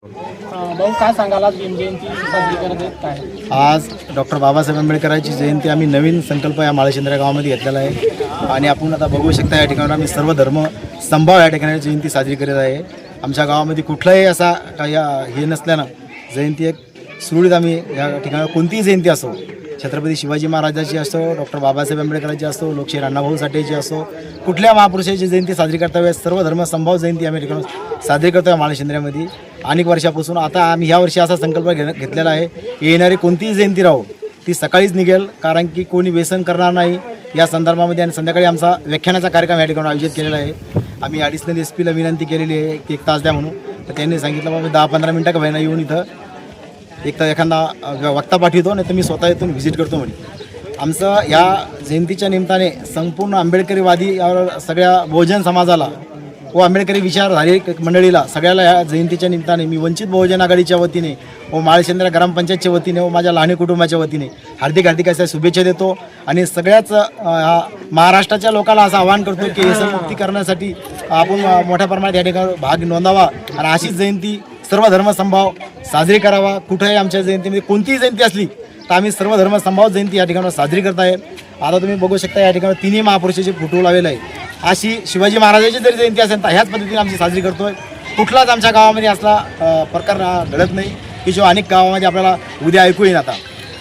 भाऊ काय सांगाल आज जयंती साजरी करत आहेत काय? आज डॉक्टर बाबासाहेब आंबेडकरांची जयंती आम्ही नवीन संकल्प या माळशिंद्रा गावामध्ये घेतलेला आहे आणि आपण आता बघू शकता या ठिकाणी आम्ही सर्व धर्म संभाव या ठिकाणी जयंती साजरी करत आहे। आमच्या गावामध्ये कुठलाही असा काही हे नसल्यानं जयंती एक सुरळीत आम्ही या ठिकाणी कोणतीही जयंती असो, छत्रपती शिवाजी महाराजांची असो, डॉक्टर बाबासाहेब आंबेडकरांची असो, लोकशाहीर अण्णाभाऊ साठेची असो, कुठल्या महापुरुषाची जयंती साजरी करता वेळेस सर्व धर्म संभाव जयंती आम्ही ठिकाणी साजरी करतो आहे माळशिंद्र्यामध्ये अनेक वर्षापासून। आता आम्ही ह्या वर्षी असा संकल्प घेतलेला आहे, येणारी कोणतीही जयंती राहो ती सकाळीच निघेल, कारण की कोणी व्यसन करणार नाही या संदर्भामध्ये। आणि संध्याकाळी आमचा व्याख्यानाचा कार्यक्रम या ठिकाणी आयोजित केलेला आहे। आम्ही ॲडिशनल SP ला विनंती केलेली आहे की 1 तास द्या म्हणून, तर त्यांनी सांगितलं बाबा 10-15 मिनटं का व्हायना येऊन इथं एक तर एखादा वक्ता पाठवतो नाही तर मी स्वतः येथून व्हिजिट करतो म्हणे। आमचं या जयंतीच्या निमित्ताने संपूर्ण आंबेडकरीवादी सगळ्या बहुजन समाजाला व आंबेडकरी विचारधारी मंडळीला सगळ्याला या जयंतीच्या निमित्ताने मी वंचित बहुजन आघाडीच्या वतीने व माळशिंद्रा ग्रामपंचायतच्या वतीने व माझ्या लहान कुटुंबाच्या वतीने हार्दिक अशा शुभेच्छा देतो। आणि सगळ्याच महाराष्ट्राच्या लोकांना असं आवाहन करतो की व्यसनमुक्ती करण्यासाठी आपण मोठ्या प्रमाणात या ठिकाणी भाग नोंदावा आणि अशीच जयंती सर्व धर्मसंभाव साजरी करावा। कुठेही आमच्या जयंतीमध्ये कोणतीही जयंती असली तर आम्ही सर्व धर्मसंभाव जयंती या ठिकाणी साजरी करत आहे। आता तुम्ही बघू शकता या ठिकाणी तिन्ही महापुरुषाचे फोटो लावलेले आहे। अशी शिवाजी महाराजांची जरी जयंती असेल तर ह्याच पद्धतीने आमची साजरी करतोय। कुठलाच आमच्या गावामध्ये असला प्रकार घडत नाही की जो अनेक गावामध्ये आपल्याला उद्या ऐकू येईल। आता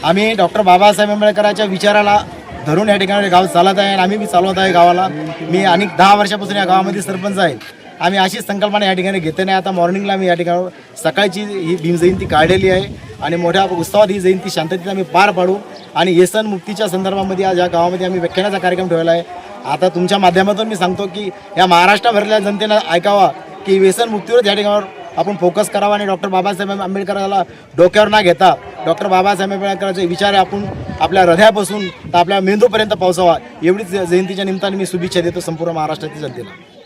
आम्ही डॉक्टर बाबासाहेब आंबेडकरांच्या विचाराला धरून या ठिकाणी गाव चालत आहे आणि आम्ही बी चालवत आहे गावाला। मी अनेक 10 वर्षापासून या गावामध्ये सरपंच आहे। आम्ही अशीच संकल्पना या ठिकाणी घेते नाही। आता मॉर्निंगला आम्ही या ठिकाणी सकाळची ही भीमजयंती काढलेली आहे आणि मोठ्या उत्सवात ही जयंती शांततेत आम्ही पार पाडू। आणि व्यसन मुक्तीच्या संदर्भामध्ये आज या गावामध्ये आम्ही व्याख्यानाचा कार्यक्रम ठेवला आहे। आता तुमच्या माध्यमातून मी सांगतो की या महाराष्ट्रभरल्या जनतेनं ऐकावा की व्यसन मुक्तीवर या ठिकाणावर आपण फोकस करावा आणि डॉक्टर बाबासाहेब आंबेडकरांना डोक्यावर न घेता डॉक्टर बाबासाहेब आंबेडकरांचे विचार आपण आपल्या हृदयापासून तर आपल्या मेंदूपर्यंत पोहोचवा, एवढीच जयंतीच्या निमित्ताने मी शुभेच्छा देतो संपूर्ण महाराष्ट्रातील जनतेला।